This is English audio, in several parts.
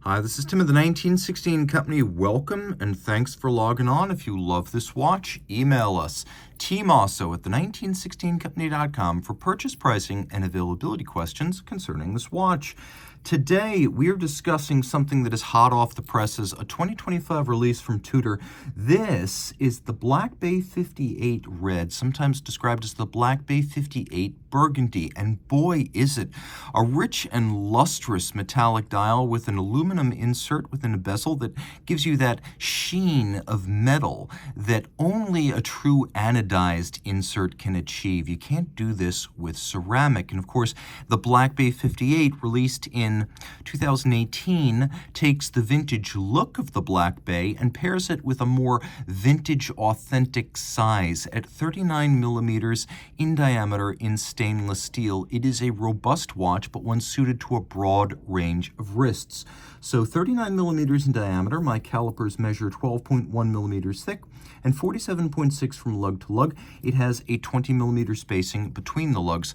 Hi, this is Tim of the 1916 Company. Welcome and thanks for logging on. If you love this watch, email us, Team Mosso at the1916company.com for purchase pricing and availability questions concerning this watch. Today, we are discussing something that is hot off the presses, a 2025 release from Tudor. This is the Black Bay 58 Red, sometimes described as the Black Bay 58 Burgundy, and boy is it. A rich and lustrous metallic dial with an aluminum insert within a bezel that gives you that sheen of metal that only a true anodized insert can achieve. You can't do this with ceramic. And of course, the Black Bay 58, released in 2018, takes the vintage look of the Black Bay and pairs it with a more vintage authentic size at 39 millimeters in diameter in stainless steel. It is a robust watch, but one suited to a broad range of wrists. So 39 millimeters in diameter, my calipers measure 12.1 millimeters thick and 47.6 from lug to lug. It has a 20 millimeter spacing between the lugs.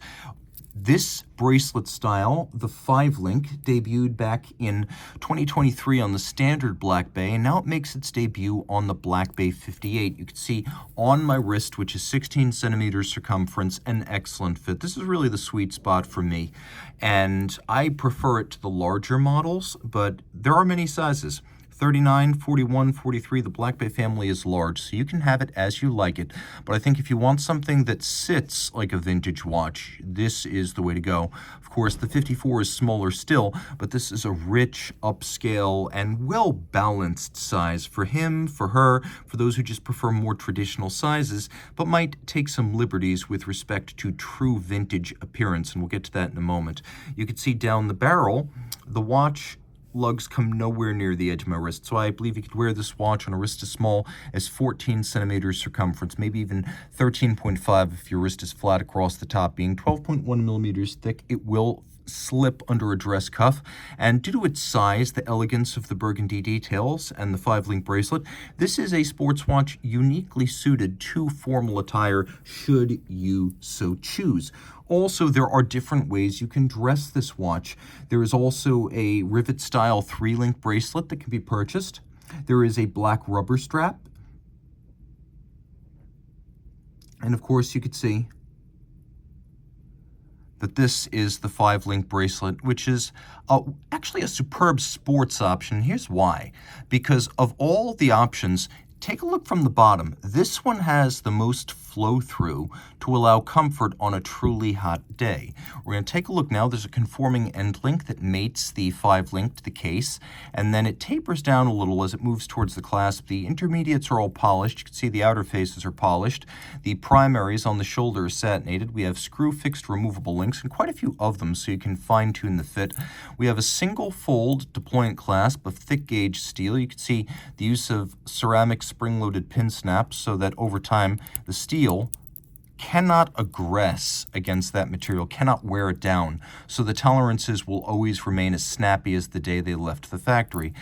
This bracelet style, the 5-link, debuted back in 2023 on the standard Black Bay, and now it makes its debut on the Black Bay 58. You can see on my wrist, which is 16 centimeters circumference, an excellent fit. This is really the sweet spot for me, and I prefer it to the larger models, but there are many sizes. 39, 41, 43, the Black Bay family is large, so you can have it as you like it. But I think if you want something that sits like a vintage watch, this is the way to go. Of course, the 54 is smaller still, but this is a rich, upscale, and well-balanced size for him, for her, for those who just prefer more traditional sizes, but might take some liberties with respect to true vintage appearance, and we'll get to that in a moment. You can see down the barrel, the watch lugs come nowhere near the edge of my wrist, so I believe you could wear this watch on a wrist as small as 14 centimeters circumference, maybe even 13.5 if your wrist is flat across the top. Being 12.1 millimeters thick, it will slip under a dress cuff, and due to its size, the elegance of the burgundy details, and the 5-link bracelet, this is a sports watch uniquely suited to formal attire should you so choose. Also, there are different ways you can dress this watch. There is also a rivet-style 3-link bracelet that can be purchased. There is a black rubber strap. And of course, you could see that this is the 5-link bracelet, which is actually a superb sports option. Here's why. Because of all the options, take a look from the bottom. This one has the most flow-through to allow comfort on a truly hot day. We're going to take a look now. There's a conforming end link that mates the 5-link to the case, and then it tapers down a little as it moves towards the clasp. The intermediates are all polished. You can see the outer faces are polished. The primaries on the shoulder are satinated. We have screw-fixed removable links, and quite a few of them, so you can fine-tune the fit. We have a single-fold deployant clasp of thick-gauge steel. You can see the use of ceramic spring-loaded pin snaps so that over time the steel cannot aggress against that material, cannot wear it down, so the tolerances will always remain as snappy as the day they left the factory.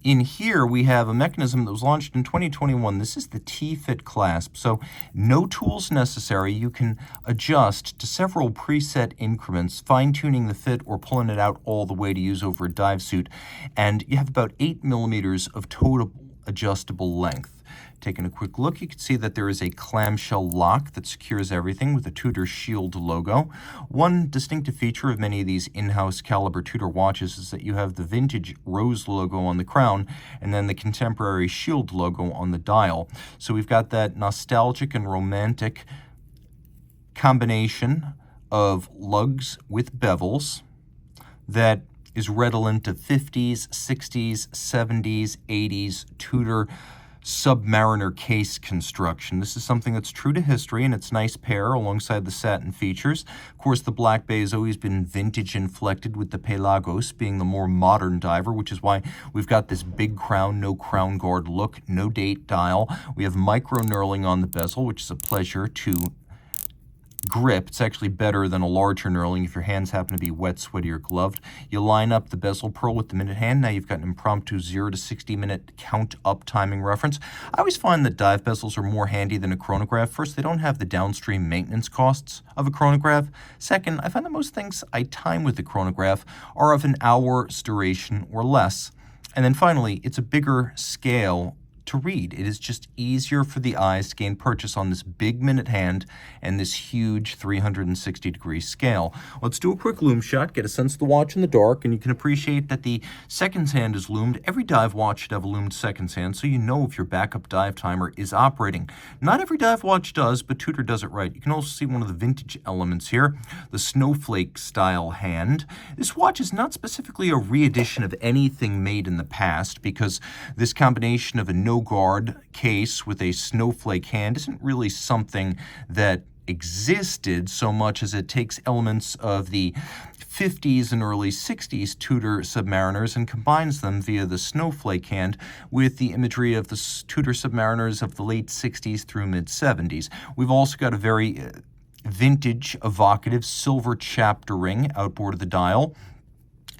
In here, we have a mechanism that was launched in 2021. This is the T-Fit clasp, so no tools necessary. You can adjust to several preset increments, fine-tuning the fit or pulling it out all the way to use over a dive suit, and you have about 8 millimeters of total adjustable length. Taking a quick look, you can see that there is a clamshell lock that secures everything with a Tudor Shield logo. One distinctive feature of many of these in-house caliber Tudor watches is that you have the vintage rose logo on the crown and then the contemporary Shield logo on the dial. So we've got that nostalgic and romantic combination of lugs with bevels that is redolent of 50s, 60s, 70s, 80s Tudor Submariner case construction. This is something that's true to history, and it's nice pair alongside the satin features. Of course, the Black Bay has always been vintage inflected, with the Pelagos being the more modern diver, which is why we've got this big crown, no crown guard look, no date dial. We have micro knurling on the bezel, which is a pleasure to grip. It's actually better than a larger knurling if your hands happen to be wet, sweaty, or gloved. You line up the bezel pearl with the minute hand. Now you've got an impromptu 0 to 60 minute count up timing reference. I always find that dive bezels are more handy than a chronograph. First, they don't have the downstream maintenance costs of a chronograph. Second, I find that most things I time with the chronograph are of an hour's duration or less. And then finally, it's a bigger scale to read. It is just easier for the eyes to gain purchase on this big minute hand and this huge 360-degree scale. Let's do a quick loom shot, get a sense of the watch in the dark, and you can appreciate that the seconds hand is loomed. Every dive watch should have a loomed seconds hand, so you know if your backup dive timer is operating. Not every dive watch does, but Tudor does it right. You can also see one of the vintage elements here, the snowflake style hand. This watch is not specifically a re-edition of anything made in the past, because this combination of a no-guard case with a snowflake hand isn't really something that existed so much as it takes elements of the 50s and early 60s Tudor Submariners and combines them via the snowflake hand with the imagery of the Tudor Submariners of the late 60s through mid-70s. We've also got a very vintage, evocative silver chapter ring outboard of the dial.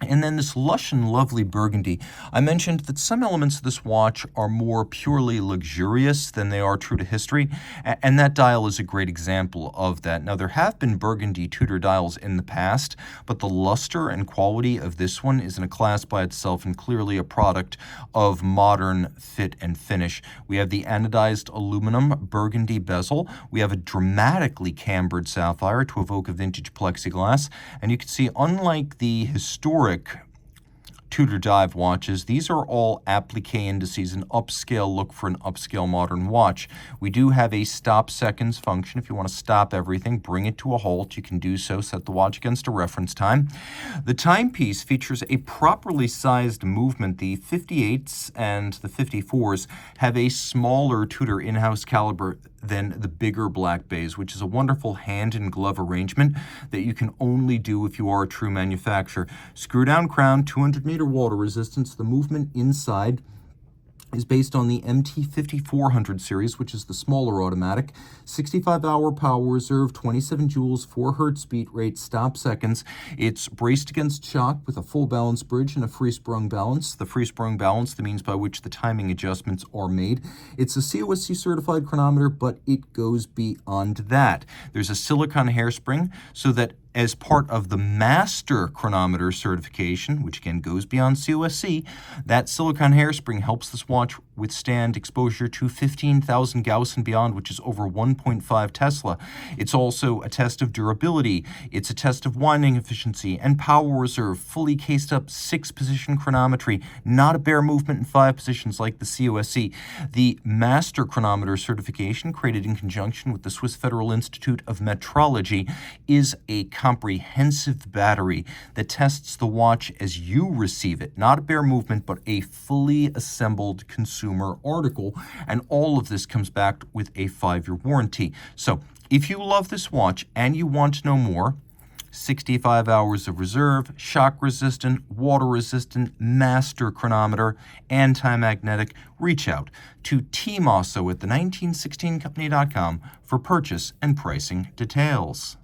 And then this lush and lovely burgundy. I mentioned that some elements of this watch are more purely luxurious than they are true to history, and that dial is a great example of that. Now, there have been burgundy Tudor dials in the past, but the luster and quality of this one is in a class by itself and clearly a product of modern fit and finish. We have the anodized aluminum burgundy bezel. We have a dramatically cambered sapphire to evoke a vintage plexiglass, and you can see, unlike the historic Tudor dive watches, these are all applique indices, an upscale look for an upscale modern watch. We do have a stop seconds function. If you want to stop everything, bring it to a halt, you can do so, set the watch against a reference time. The timepiece features a properly sized movement. The 58s and the 54s have a smaller Tudor in-house caliber than the bigger Black Bays, which is a wonderful hand and glove arrangement that you can only do if you are a true manufacturer. Screw down crown, 200-meter water resistance. The movement inside is based on the MT5400 series, which is the smaller automatic. 65-hour power reserve, 27 joules, 4 hertz beat rate, stop seconds. It's braced against shock with a full balance bridge and a free-sprung balance. The free-sprung balance, the means by which the timing adjustments are made. It's a COSC certified chronometer, but it goes beyond that. There's a silicone hairspring so that as part of the master chronometer certification, which again goes beyond COSC, that silicone hairspring helps this watch withstand exposure to 15,000 Gauss and beyond, which is over 1.5 Tesla. It's also a test of durability. It's a test of winding efficiency and power reserve, fully cased up 6-position chronometry, not a bare movement in 5 positions like the COSC. The master chronometer certification, created in conjunction with the Swiss Federal Institute of Metrology, is a comprehensive battery that tests the watch as you receive it, not a bare movement, but a fully assembled consumer article, and all of this comes back with a 5-year warranty. So if you love this watch and you want to know more, 65 hours of reserve, shock resistant, water resistant, master chronometer, anti-magnetic, reach out to Team Mosso at the 1916company.com for purchase and pricing details.